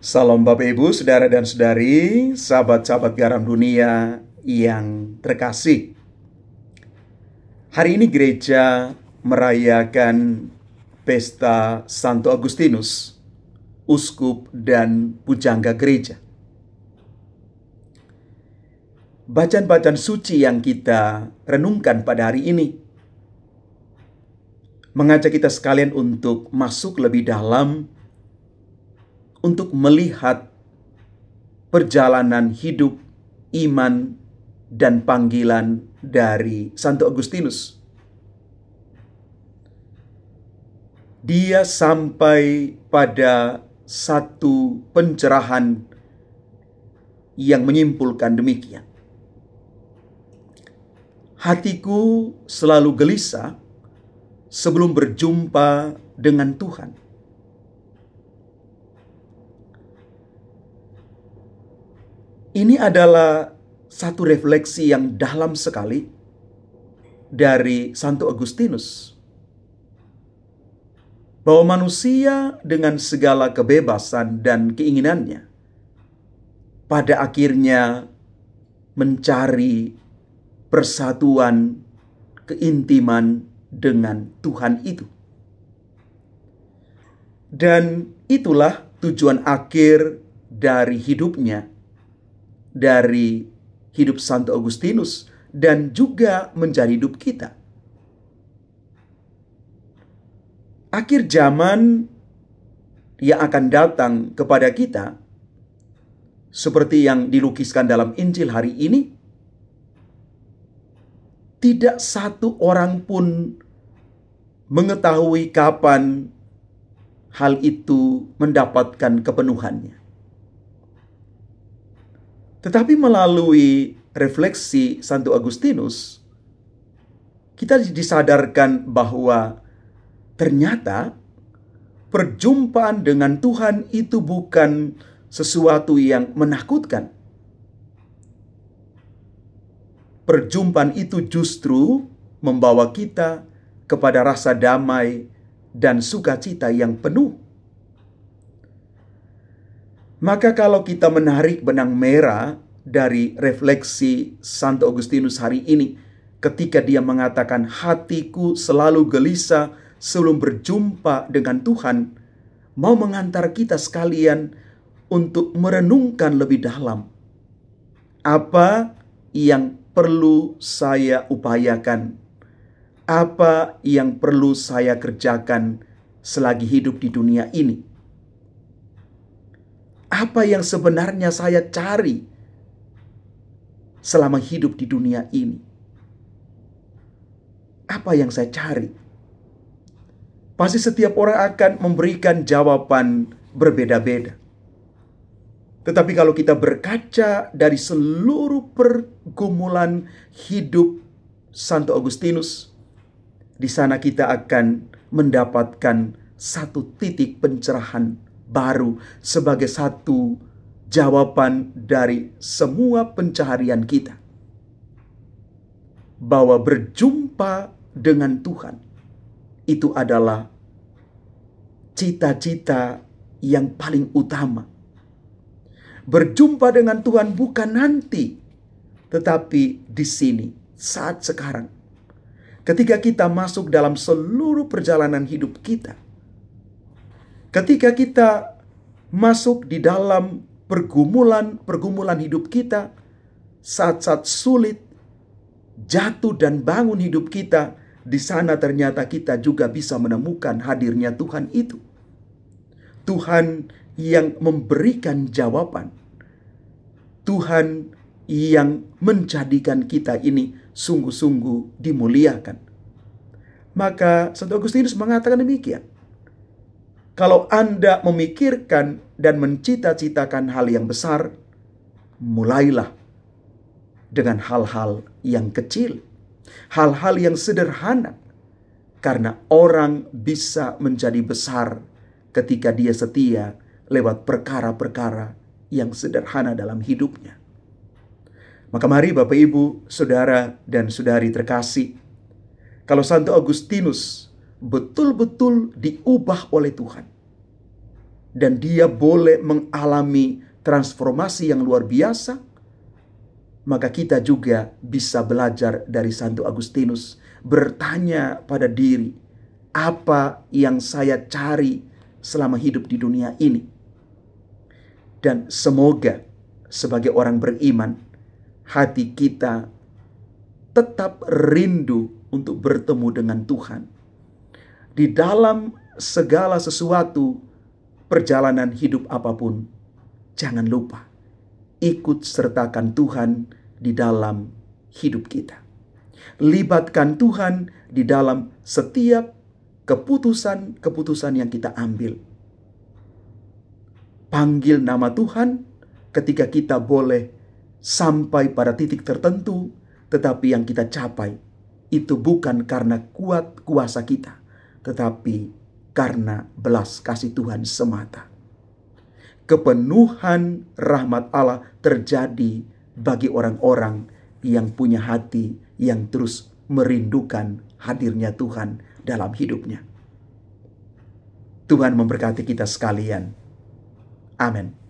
Salam Bapak Ibu, Saudara dan Saudari, sahabat-sahabat garam dunia yang terkasih. Hari ini gereja merayakan pesta Santo Agustinus, uskup dan pujangga gereja. Bacaan-bacaan suci yang kita renungkan pada hari ini mengajak kita sekalian untuk masuk lebih dalam untuk melihat perjalanan hidup, iman, dan panggilan dari Santo Agustinus. Dia sampai pada satu pencerahan yang menyimpulkan demikian. Hatiku selalu gelisah sebelum berjumpa dengan Tuhan. Ini adalah satu refleksi yang dalam sekali dari Santo Agustinus, bahwa manusia dengan segala kebebasan dan keinginannya pada akhirnya mencari persatuan, keintiman dengan Tuhan itu. Dan itulah tujuan akhir dari hidupnya, dari hidup Santo Agustinus, dan juga menjadi hidup kita. Akhir zaman yang akan datang kepada kita, seperti yang dilukiskan dalam Injil hari ini, tidak satu orang pun mengetahui kapan hal itu mendapatkan kepenuhannya. Tetapi melalui refleksi Santo Agustinus, kita disadarkan bahwa ternyata perjumpaan dengan Tuhan itu bukan sesuatu yang menakutkan. Perjumpaan itu justru membawa kita kepada rasa damai dan sukacita yang penuh. Maka kalau kita menarik benang merah dari refleksi Santo Agustinus hari ini, ketika dia mengatakan hatiku selalu gelisah sebelum berjumpa dengan Tuhan, mau mengantar kita sekalian untuk merenungkan lebih dalam apa yang perlu saya upayakan, apa yang perlu saya kerjakan selagi hidup di dunia ini. Apa yang sebenarnya saya cari selama hidup di dunia ini? Apa yang saya cari? Pasti setiap orang akan memberikan jawaban berbeda-beda. Tetapi kalau kita berkaca dari seluruh pergumulan hidup Santo Agustinus, di sana kita akan mendapatkan satu titik pencerahan baru sebagai satu jawaban dari semua pencaharian kita, bahwa berjumpa dengan Tuhan itu adalah cita-cita yang paling utama. Berjumpa dengan Tuhan bukan nanti, tetapi di sini, saat sekarang. Ketika kita masuk dalam seluruh perjalanan hidup kita, ketika kita masuk di dalam pergumulan hidup kita, saat-saat sulit, jatuh dan bangun hidup kita, di sana ternyata kita juga bisa menemukan hadirnya Tuhan itu. Tuhan yang memberikan jawaban. Tuhan yang menjadikan kita ini sungguh-sungguh dimuliakan. Maka Santo Agustinus mengatakan demikian. Kalau Anda memikirkan dan mencita-citakan hal yang besar, mulailah dengan hal-hal yang kecil, hal-hal yang sederhana, karena orang bisa menjadi besar ketika dia setia lewat perkara-perkara yang sederhana dalam hidupnya. Maka mari Bapak Ibu, Saudara dan Saudari terkasih, kalau Santo Agustinus betul-betul diubah oleh Tuhan, dan dia boleh mengalami transformasi yang luar biasa, maka kita juga bisa belajar dari Santo Agustinus, bertanya pada diri, apa yang saya cari selama hidup di dunia ini? Dan semoga sebagai orang beriman, hati kita tetap rindu untuk bertemu dengan Tuhan. Di dalam segala sesuatu, perjalanan hidup apapun, jangan lupa ikut sertakan Tuhan di dalam hidup kita. Libatkan Tuhan di dalam setiap keputusan-keputusan yang kita ambil. Panggil nama Tuhan ketika kita boleh sampai pada titik tertentu, tetapi yang kita capai itu bukan karena kuat kuasa kita, tetapi karena belas kasih Tuhan semata. Kepenuhan rahmat Allah terjadi bagi orang-orang yang punya hati yang terus merindukan hadirnya Tuhan dalam hidupnya. Tuhan memberkati kita sekalian. Amin.